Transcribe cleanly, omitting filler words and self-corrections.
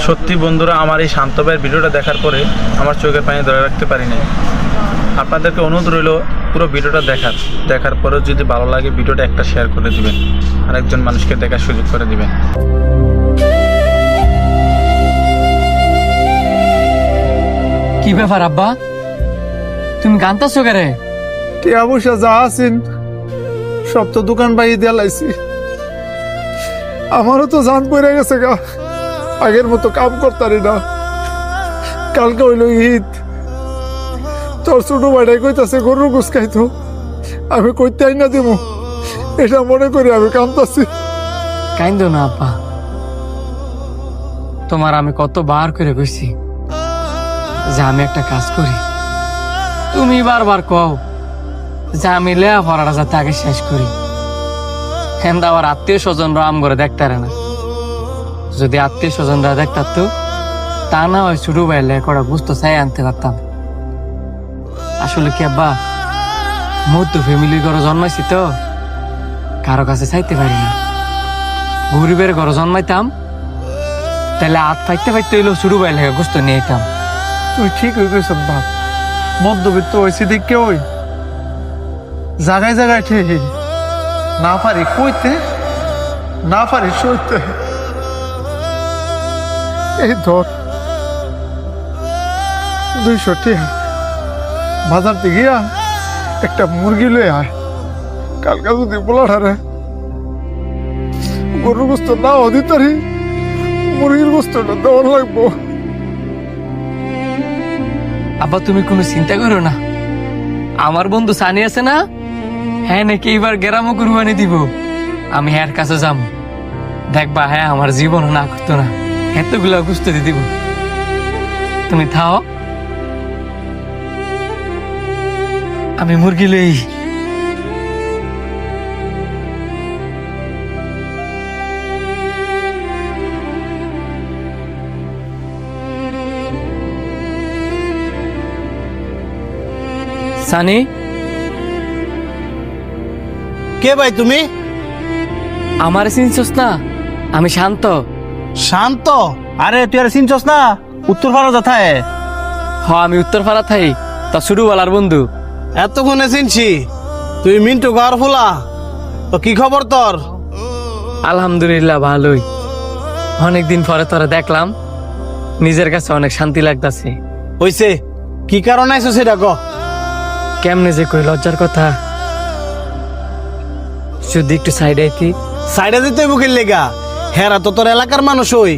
সত্যি বন্ধুরা, আমার এই শান্ত ভাইয়ের ভিডিওটা দেখার পরে আমার চোখের পানি ধরে রাখতে পারি নাই। আপনাদেরকে অনুরোধ রইল পুরো ভিডিওটা দেখার পরেও যদি ভালো লাগে ভিডিওটা একটা শেয়ার করে দিবেন, আরেকজন মানুষকে দেখার সুযোগ করে দিবেন। কি ব্যাপার আব্বা, তুমি গানতাছো কে রে? টিয়া পয়সা যা আছেন সব তো দোকান বাইরে দিয়ে লাইছি। আমারও তো জান পড়ে গেছে গা, আগের মতো কাম করতারি না। কালকে হইল ঈদ, তোর ছোট ভাইটাই কইতাছে গরুর গোস খাইতো, আমি কইতেই না দেবো, এটা মনে করি আমি কামতাছি। কাইন্দো না আব্বা, তোমার আমি কতবার করে কইছি যে আমি একটা কাজ করি, তুমি বারবার কও যে আমি লেখাপড়াটা যাতে আগে শেষ করি। হেন্দা আবার আত্মীয় স্বজনরা আম করে দেখতারে না। যদি আত্মীয় স্বজনরা দেখতার তো তা না হয় ছোট ভাই লেখাপড়া বুঝতে চাই আনতে পারতাম। আসলে কি আব্বা, মধ্য ফ্যামিলির ঘরে জন্মাইছি তো কারো কাছে চাইতে পারি না। গরিবের ঘরে জন্মাইতাম তাহলে হাত ফাইতে ফাইতে হইলেও ছোট ভাই লেখা গুস্ত নিয়ে আইতাম। তুই ঠিক হয়ে গেছ বাপ, মধ্যবিত্ত হয়েছি দিকে ওই জায়গায় জায়গায় ঠিক না পারি কইতে, না পারি সইতে। এই ধর 200 টাকা বাজার থেকে গিয়া একটা মুরগি লয়ে আয়। কালকে যদি বলাঠারে গরুর গোস্ত না দিতারি, মুরগির গোস্তটা দেওয়ার লাগবো। আব্বা তুমি কোনো চিন্তা করো না, আমার বন্ধু সানি আছে না, হ্যাঁ নাকি এইবার গেরামও কুরবানি দিব। আমি হ্যার কাছে যাম, দেখবা হ্যাঁ আমার জীবন না করতো না, এতগুলা গুস্ত দিয়ে দিব। তুমি থাও, আমি মুরগি লই। সানি, কে ভাই তুমি? আমার চিনছস না? আমি শান্ত। শান্ত? আরে তুই আর চিনছস না? উত্তর পাড়া যাথায়। আমি উত্তর পাড়া থাই, তা শুরু বলার বন্ধু। এতক্ষণে চিনছি, তুই মিন্টু ঘর ফোলা। তো কি খবর তোর? আলহামদুলিল্লাহ ভালোই। অনেকদিন পরে তোরা দেখলাম, নিজের কাছে অনেক শান্তি লাগতাছে। হইছে, কি কারণে আইছো সেটা ক। কেমনে যে কই লজ্জার কথা, যদি একটু সাইডে আইতি। সাইডে দিতে বুকের লেগা, হেরা তো তোর এলাকার মানুষ হই,